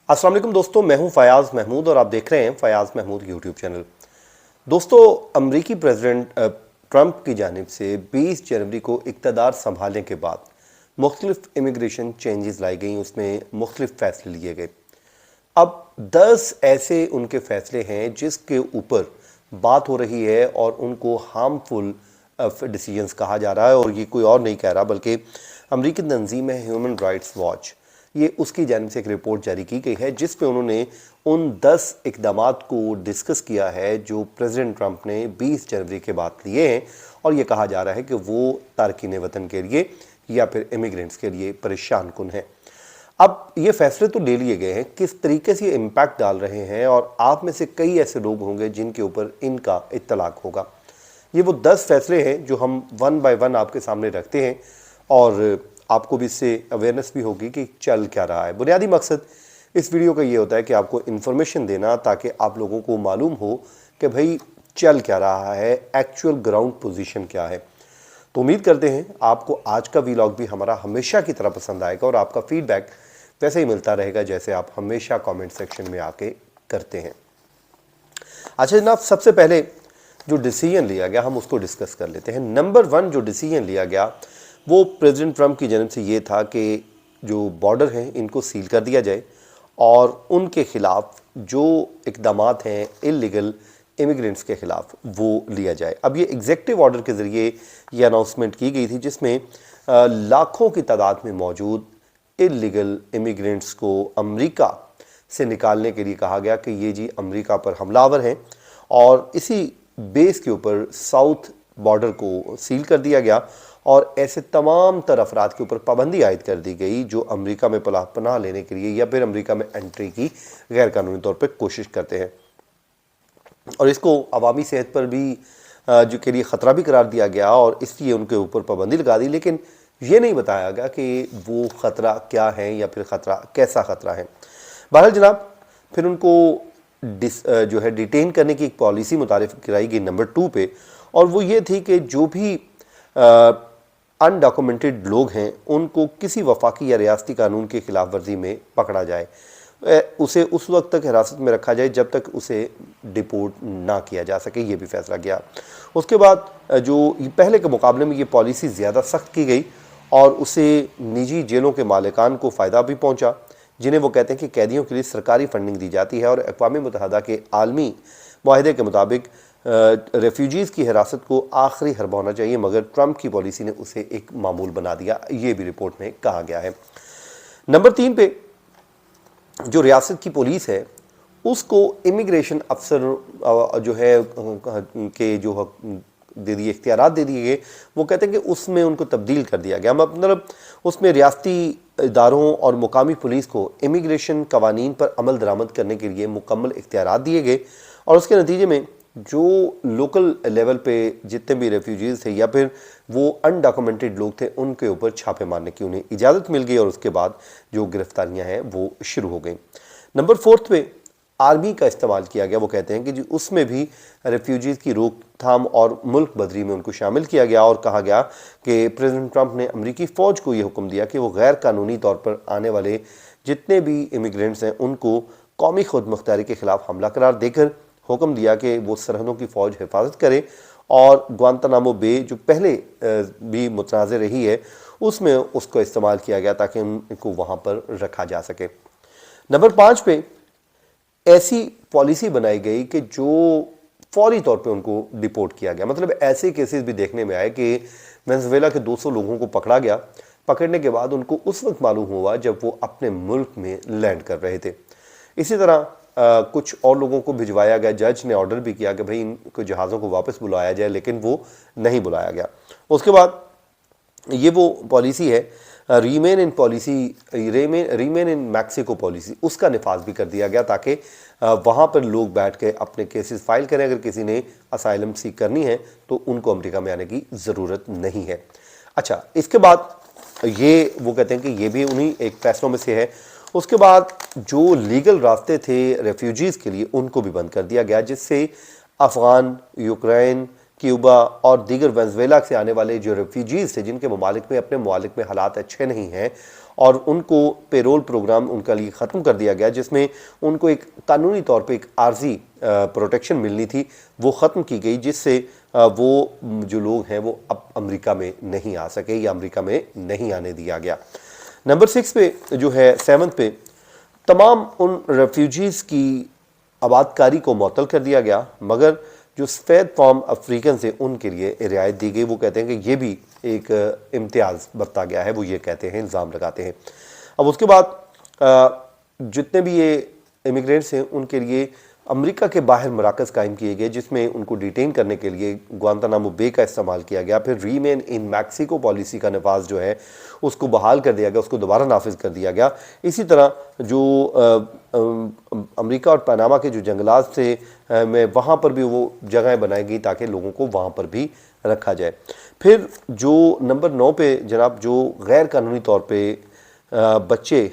अस्सलाम वालेकुम दोस्तों, मैं हूं फयाज महमूद और आप देख रहे हैं फयाज महमूद यूट्यूब चैनल। दोस्तों, अमरीकी प्रेसिडेंट ट्रंप की जानिब से 20 जनवरी को इक़्तिदार संभालने के बाद मुख्तलिफ इमिग्रेशन चेंजेस लाई गई, उसमें मुख्तलिफ फ़ैसले लिए गए। अब 10 ऐसे उनके फ़ैसले हैं जिसके ऊपर बात हो रही है और उनको हार्मफुल डिसीजंस कहा जा रहा है, और ये कोई और नहीं कह रहा बल्कि अमरीकी तंजीम है ह्यूमन राइट्स वॉच, ये उसकी जानिब से एक रिपोर्ट जारी की गई है जिस पे उन्होंने उन 10 इकदामात को डिस्कस किया है जो प्रेसिडेंट ट्रंप ने 20 जनवरी के बाद लिए हैं, और ये कहा जा रहा है कि वो तारकीन वतन के लिए या फिर इमिग्रेंट्स के लिए परेशान कुन है। अब ये फैसले तो ले लिए गए हैं, किस तरीके से ये इम्पैक्ट डाल रहे हैं, और आप में से कई ऐसे लोग होंगे जिनके ऊपर इनका इत्तलाक होगा। ये वो 10 फैसले हैं जो हम वन बाय वन आपके सामने रखते हैं, और आपको भी इससे अवेयरनेस भी होगी कि चल क्या रहा है। बुनियादी मकसद इस वीडियो का ये होता है कि आपको इन्फॉर्मेशन देना, ताकि आप लोगों को मालूम हो कि भाई चल क्या रहा है, एक्चुअल ग्राउंड पोजीशन क्या है। तो उम्मीद करते हैं आपको आज का व्लॉग भी हमारा हमेशा की तरह पसंद आएगा और आपका फीडबैक वैसे ही मिलता रहेगा जैसे आप हमेशा कमेंट सेक्शन में आके करते हैं। अच्छा जनाब, सबसे पहले जो डिसीजन लिया गया हम उसको डिस्कस कर लेते हैं। नंबर 1 जो डिसीजन लिया गया वो प्रेसिडेंट ट्रंप की जानिब से ये था कि जो बॉर्डर हैं इनको सील कर दिया जाए और उनके ख़िलाफ़ जो इक़दामात हैं इल्लीगल इमिग्रेंट्स के ख़िलाफ़ वो लिया जाए। अब ये एग्जेक्टिव ऑर्डर के ज़रिए ये अनाउंसमेंट की गई थी जिसमें लाखों की तादाद में मौजूद इल्लीगल इमिग्रेंट्स को अमेरिका से निकालने के लिए कहा गया कि ये जी अमेरिका पर हमलावर हैं, और इसी बेस के ऊपर साउथ बॉर्डर को सील कर दिया गया और ऐसे तमाम तर अफराद के ऊपर पाबंदी आयद कर दी गई जो अमेरिका में पनाह लेने के लिए या फिर अमेरिका में एंट्री की गैर कानूनी तौर पर कोशिश करते हैं, और इसको अवामी सेहत पर भी जो के लिए ख़तरा भी करार दिया गया और इसलिए उनके ऊपर पाबंदी लगा दी। लेकिन ये नहीं बताया गया कि वो ख़तरा क्या है या फिर ख़तरा कैसा ख़तरा है। बहरहाल जनाब, फिर उनको जो है डिटेन करने की एक पॉलिसी मुतारिफ कराई गई नंबर 2 पे, और वो ये थी कि जो भी अनडॉक्यूमेंटेड लोग हैं उनको किसी वफाकी या रियासती कानून की खिलाफ वर्जी में पकड़ा जाए, उसे उस वक्त तक हिरासत में रखा जाए जब तक उसे डिपोर्ट ना किया जा सके। ये भी फैसला किया। उसके बाद जो पहले के मुकाबले में ये पॉलिसी ज़्यादा सख्त की गई और उसे निजी जेलों के मालिकान को फ़ायदा भी पहुंचा, जिन्हें वो कहते हैं कि कैदियों के लिए सरकारी फंडिंग दी जाती है, और अक़वाम मुत्तहिदा के आलमी मुआहदे के मुताबिक रेफ्यूजीज़ की हिरासत को आखिरी हरबा होना चाहिए, मगर ट्रंप की पॉलिसी ने उसे एक मामूल बना दिया, ये भी रिपोर्ट में कहा गया है। नंबर 3 पे जो रियासत की पुलिस है उसको इमिग्रेशन अफसर जो है के जो दे दिए इख्तियारात दे दिए गए, वो कहते हैं कि उसमें उनको तब्दील कर दिया गया। मतलब उसमें रियासती इदारों और मुकामी पुलिस को इमिग्रेशन कवानीन पर अमल दरामद करने के लिए मुकम्मल इख्तियारात दिए गए, और उसके नतीजे में जो लोकल लेवल पे जितने भी रेफ्यूजीज़ थे या फिर वो अनडॉक्यूमेंटेड लोग थे उनके ऊपर छापे मारने की उन्हें इजाज़त मिल गई, और उसके बाद जो गिरफ्तारियां हैं वो शुरू हो गई। नंबर 4 पे आर्मी का इस्तेमाल किया गया। वो कहते हैं कि जी उसमें भी रेफ्यूजीज़ की रोकथाम और मुल्क बदरी में उनको शामिल किया गया, और कहा गया कि प्रेसिडेंट ट्रंप ने अमरीकी फ़ौज को ये हुक्म दिया कि वो गैर कानूनी तौर पर आने वाले जितने भी इमिग्रेंट्स हैं उनको कौमी खुद मुख्तारी के ख़िलाफ़ हमला करार देकर हुक्म दिया कि वो सरहदों की फ़ौज हिफाजत करे, और ग्वांतानामो बे जो पहले भी मुतनाज़ रही है उसमें उसको इस्तेमाल किया गया ताकि उनको वहाँ पर रखा जा सके। नंबर 5 पे ऐसी पॉलिसी बनाई गई कि जो फौरी तौर पे उनको डिपोर्ट किया गया। मतलब ऐसे केसेस भी देखने में आए कि वेनेजुएला के 200 लोगों को पकड़ा गया, पकड़ने के बाद उनको उस वक्त मालूम हुआ जब वो अपने मुल्क में लैंड कर रहे थे। इसी तरह कुछ और लोगों को भिजवाया गया। जज ने ऑर्डर भी किया कि भाई इनको जहाज़ों को वापस बुलाया जाए, लेकिन वो नहीं बुलाया गया। उसके बाद ये वो पॉलिसी है रीमेन इन मैक्सिको पॉलिसी, उसका निफाज भी कर दिया गया ताकि वहाँ पर लोग बैठ के अपने केसेस फाइल करें। अगर किसी ने असाइलम सीख करनी है तो उनको अमेरिका में आने की ज़रूरत नहीं है। अच्छा, इसके बाद ये वो कहते हैं कि ये भी उन्हीं एक फैसलों में से है। उसके बाद जो लीगल रास्ते थे रेफ्यूजीज़ के लिए उनको भी बंद कर दिया गया, जिससे अफ़गान, यूक्रेन, क्यूबा और दीगर वेनेजुएला से आने वाले जो रेफ्यूजीज़ थे जिनके ममालिक में अपने ममालिक में हालात अच्छे नहीं हैं اور ان کو پیرول پروگرام ان کا لیے ختم کر دیا گیا، جس میں ان کو ایک قانونی طور پہ ایک عارضی پروٹیکشن ملنی تھی، وہ ختم کی گئی، جس سے وہ جو لوگ ہیں وہ اب امریکہ میں نہیں آ سکے یا امریکہ میں نہیں آنے دیا گیا۔ نمبر 6 پہ جو ہے 7 پہ تمام ان ریفیوجیز کی آباد کاری کو معطل کر دیا گیا، مگر جو سفید فام افریقن سے ان کے لیے رعایت دی گئی۔ وہ کہتے ہیں کہ یہ بھی ایک امتیاز برتا گیا ہے، وہ یہ کہتے ہیں، الزام لگاتے ہیں۔ اب اس کے بعد جتنے بھی یہ امیگرینٹس ہیں ان کے لیے امریکہ کے باہر مراکز قائم کیے گئے، جس میں ان کو ڈیٹین کرنے کے لیے گوانتانامو بے کا استعمال کیا گیا۔ پھر ریمین ان میکسیکو پالیسی کا نفاذ جو ہے اس کو بحال کر دیا گیا، اس کو دوبارہ نافذ کر دیا گیا۔ اسی طرح جو امریکہ اور پاناما کے جو جنگلات تھے میں وہاں پر بھی وہ جگہیں بنائی گئی تاکہ لوگوں کو وہاں پر بھی رکھا جائے۔ پھر جو نمبر 9 پہ جناب جو غیر قانونی طور پہ بچے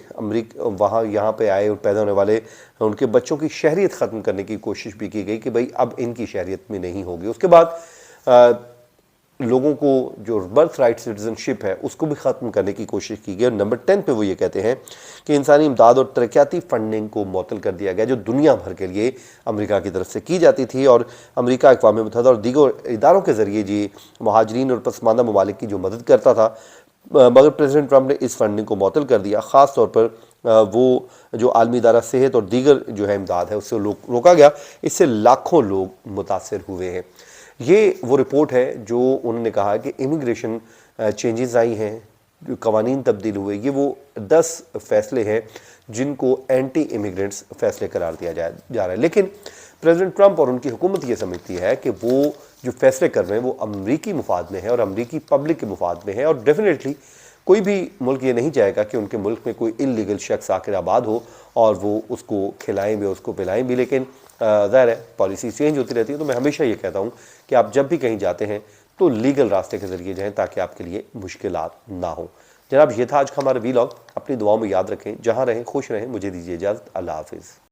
وہاں یہاں پہ آئے اور پیدا ہونے والے ان کے بچوں کی شہریت ختم کرنے کی کوشش بھی کی گئی کہ بھئی اب ان کی شہریت میں نہیں ہوگی۔ اس کے بعد لوگوں کو جو برتھ رائٹ سٹیزن شپ ہے اس کو بھی ختم کرنے کی کوشش کی گئی۔ اور نمبر 10 پہ وہ یہ کہتے ہیں کہ انسانی امداد اور ترقیاتی فنڈنگ کو معطل کر دیا گیا، جو دنیا بھر کے لیے امریکہ کی طرف سے کی جاتی تھی، اور امریکہ اقوام متحدہ اور دیگر اداروں کے ذریعے جی مہاجرین اور پسماندہ ممالک کی جو مدد کرتا تھا، مگر پریزیڈنٹ ٹرمپ نے اس فنڈنگ کو معطل کر دیا۔ خاص طور پر وہ جو عالمی ادارہ صحت اور دیگر جو ہے امداد ہے اس سے روکا گیا۔ اس سے لاکھوں لوگ متاثر ہوئے ہیں۔ یہ وہ رپورٹ ہے جو انہوں نے کہا کہ امیگریشن چینجز آئی ہیں، جو قوانین تبدیل ہوئے، یہ وہ 10 فیصلے ہیں جن کو اینٹی امیگرینٹس فیصلے قرار دیا جا رہا ہے۔ لیکن پریزیڈنٹ ٹرمپ اور ان کی حکومت یہ سمجھتی ہے کہ وہ جو فیصلے کر رہے ہیں وہ امریکی مفاد میں ہے اور امریکی پبلک کے مفاد میں ہے، اور ڈیفینیٹلی کوئی بھی ملک یہ نہیں چاہے گا کہ ان کے ملک میں کوئی انلیگل شخص آ کر آباد ہو اور وہ اس کو کھلائیں بھی، اس کو پلائیں بھی۔ لیکن ظاہر ہے پالیسی چینج ہوتی رہتی ہے، تو میں ہمیشہ یہ کہتا ہوں کہ آپ جب بھی کہیں جاتے ہیں تو لیگل راستے کے ذریعے جائیں تاکہ آپ کے لیے مشکلات نہ ہوں۔ جناب یہ تھا آج کا ہمارا ویلاگ، اپنی دعاؤں میں یاد رکھیں، جہاں رہیں خوش رہیں، مجھے دیجیے اجازت، اللہ حافظ۔